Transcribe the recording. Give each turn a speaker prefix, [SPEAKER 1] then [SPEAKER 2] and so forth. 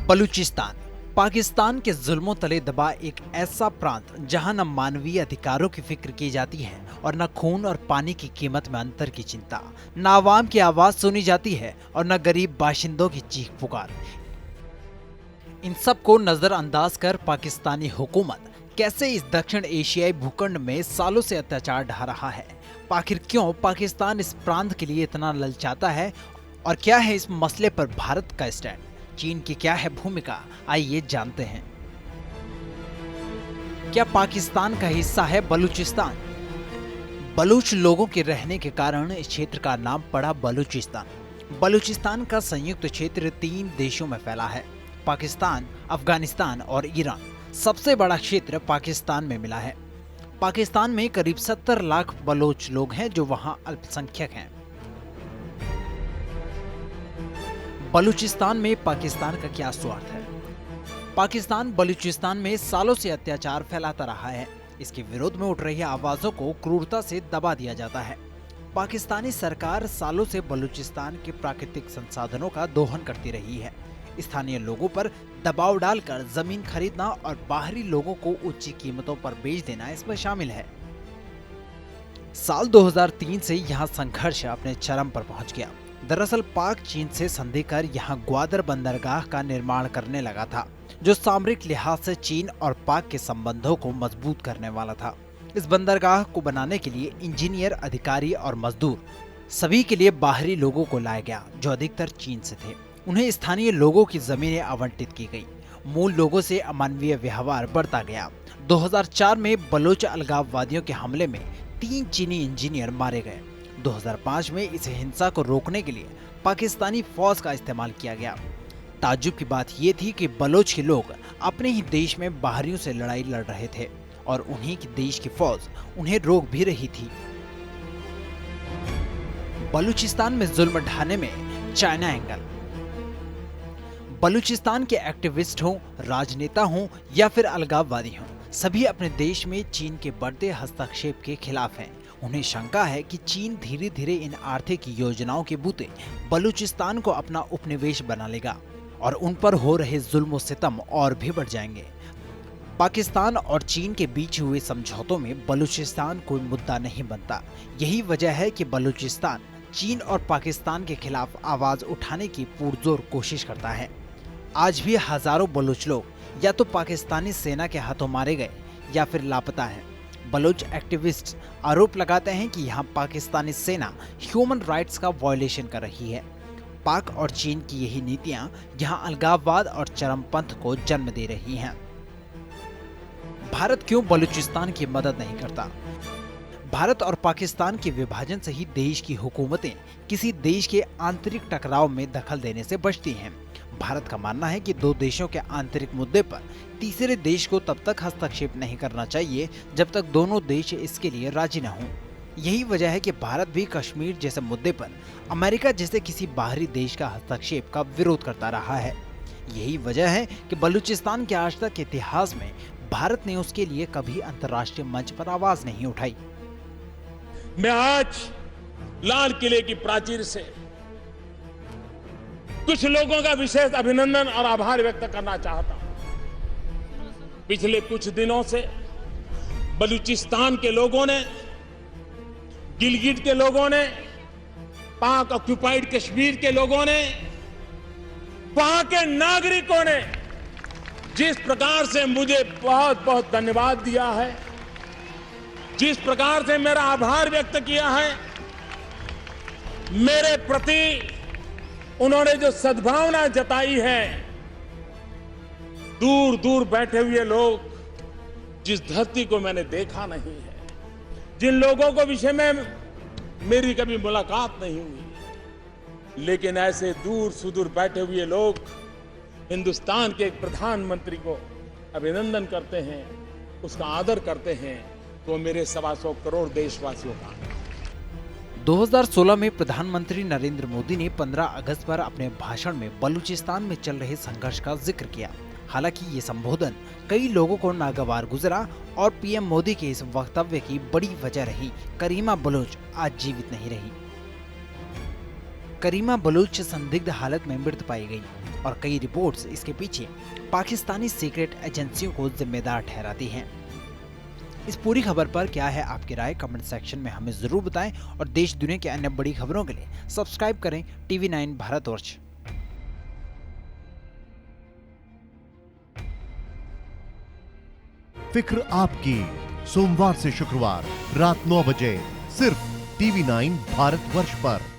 [SPEAKER 1] बलूचिस्तान पाकिस्तान के जुल्मों तले दबा एक ऐसा प्रांत जहां न मानवीय अधिकारों की फिक्र की जाती है और न खून और पानी की कीमत में अंतर की चिंता, न आवाम की आवाज सुनी जाती है और न गरीब बाशिंदों की चीख पुकार। इन सब को नजरअंदाज कर पाकिस्तानी हुकूमत कैसे इस दक्षिण एशियाई भूखंड में सालों से अत्याचार ढा रहा है। आखिर क्यों पाकिस्तान इस प्रांत के लिए इतना ललचाता है और क्या है इस मसले पर भारत का स्टैंड, चीन की क्या है भूमिका, आइए जानते हैं। क्या पाकिस्तान का हिस्सा है बलूचिस्तान? बलूच लोगों के रहने के कारण इस क्षेत्र का नाम पड़ा बलूचिस्तान। बलूचिस्तान का संयुक्त क्षेत्र 3 देशों में फैला है, पाकिस्तान, अफगानिस्तान और ईरान। सबसे बड़ा क्षेत्र पाकिस्तान में मिला है। पाकिस्तान में करीब 70 लाख बलोच लोग हैं जो वहां अल्पसंख्यक हैं। बलूचिस्तान में पाकिस्तान का क्या स्वार्थ है? पाकिस्तान बलूचिस्तान में सालों से अत्याचार फैलाता रहा है। इसके विरोध में उठ रही आवाजों को क्रूरता से दबा दिया जाता है। पाकिस्तानी सरकार सालों से बलूचिस्तान के प्राकृतिक संसाधनों का दोहन करती रही है। स्थानीय लोगों पर दबाव डालकर जमीन खरीदना और बाहरी लोगों को ऊंची कीमतों पर बेच देना इसमें शामिल है। साल 2003 से यहाँ संघर्ष अपने चरम पर पहुंच गया। दरअसल पाक चीन से संधि कर यहाँ ग्वादर बंदरगाह का निर्माण करने लगा था, जो सामरिक लिहाज से चीन और पाक के संबंधों को मजबूत करने वाला था। इस बंदरगाह को बनाने के लिए इंजीनियर, अधिकारी और मजदूर सभी के लिए बाहरी लोगों को लाया गया, जो अधिकतर चीन से थे। उन्हें स्थानीय लोगों की जमीनें आवंटित की गई। मूल लोगों से अमानवीय व्यवहार बढ़ता गया। 2004 में बलोच अलगाववादियों के हमले में 3 चीनी इंजीनियर मारे गए। 2005 में इस हिंसा को रोकने के लिए पाकिस्तानी फौज का इस्तेमाल किया गया। ताज्जुब की बात यह थी कि बलोच के लोग अपने ही देश में बाहरियों से लड़ाई लड़ रहे थे और उन्हीं की देश की फौज उन्हें रोक भी रही थी। बलूचिस्तान में जुल्म ढाने में चाइना एंगल। बलूचिस्तान के एक्टिविस्ट हों, राजनेता हों या फिर अलगाववादी हों, सभी अपने देश में चीन के बढ़ते हस्तक्षेप के खिलाफ हैं। उन्हें शंका है कि चीन धीरे धीरे इन आर्थिक योजनाओं के बूते बलूचिस्तान को अपना उपनिवेश बना लेगा और उन पर हो रहे जुल्म सितम और भी बढ़ जाएंगे। पाकिस्तान और चीन के बीच हुए समझौतों में बलूचिस्तान कोई मुद्दा नहीं बनता। यही वजह है कि बलूचिस्तान चीन और पाकिस्तान के खिलाफ आवाज उठाने की पुरजोर कोशिश करता है। आज भी हजारों बलूच लोग या तो पाकिस्तानी सेना के हाथों मारे गए या फिर लापता हैं। बलोच एक्टिविस्ट आरोप लगाते हैं कि यहाँ पाकिस्तानी सेना ह्यूमन राइट्स का वायलेशन कर रही है। पाक और चीन की यही नीतियां यहाँ अलगाववाद और चरमपंथ को जन्म दे रही हैं। भारत क्यों बलूचिस्तान की मदद नहीं करता? भारत और पाकिस्तान के विभाजन से ही देश की हुकूमतें किसी देश के आंतरिक टकराव में दखल देने से बचती हैं। भारत का मानना है कि 2 देशों के आंतरिक मुद्दे पर तीसरे देश को तब तक हस्तक्षेप नहीं करना चाहिए जब तक दोनों देश इसके लिए राजी न हों। यही वजह है कि भारत भी कश्मीर जैसे मुद्दे पर अमेरिका जैसे किसी बाहरी देश का हस्तक्षेप का विरोध करता रहा है। यही वजह है कि बलूचिस्तान के आज तक के इतिहास में भारत ने उसके लिए कभी अंतर्राष्ट्रीय मंच पर आवाज नहीं उठाई।
[SPEAKER 2] मैं आज लाल किले की प्राचीर से कुछ लोगों का विशेष अभिनंदन और आभार व्यक्त करना चाहता हूं। पिछले कुछ दिनों से बलूचिस्तान के लोगों ने, गिलगिट के लोगों ने, पाक ऑक्युपाइड कश्मीर के लोगों ने, वहां के नागरिकों ने जिस प्रकार से मुझे बहुत बहुत धन्यवाद दिया है, जिस प्रकार से मेरा आभार व्यक्त किया है, मेरे प्रति उन्होंने जो सद्भावना जताई है, दूर दूर बैठे हुए लोग, जिस धरती को मैंने देखा नहीं है, जिन लोगों को विषय में मेरी कभी मुलाकात नहीं हुई, लेकिन ऐसे दूर सुदूर बैठे हुए लोग हिंदुस्तान के एक प्रधानमंत्री को अभिनंदन करते हैं, उसका आदर करते हैं, तो मेरे 125 करोड़ देशवासियों का।
[SPEAKER 1] 2016 में प्रधानमंत्री नरेंद्र मोदी ने 15 अगस्त पर अपने भाषण में बलूचिस्तान में चल रहे संघर्ष का जिक्र किया। हालांकि ये संबोधन कई लोगों को नागवार गुजरा और पीएम मोदी के इस वक्तव्य की बड़ी वजह रही करीमा बलोच आज जीवित नहीं रही। करीमा बलूच संदिग्ध हालत में मृत पाई गई और कई रिपोर्ट्स इसके पीछे पाकिस्तानी सीक्रेट एजेंसियों को जिम्मेदार ठहराती हैं। इस पूरी खबर पर क्या है आपकी राय, कमेंट सेक्शन में हमें जरूर बताएं और देश दुनिया की अन्य बड़ी खबरों के लिए सब्सक्राइब करें TV9 भारतवर्ष।
[SPEAKER 3] फिक्र आपकी, सोमवार से शुक्रवार रात 9 बजे सिर्फ TV9 भारतवर्ष पर।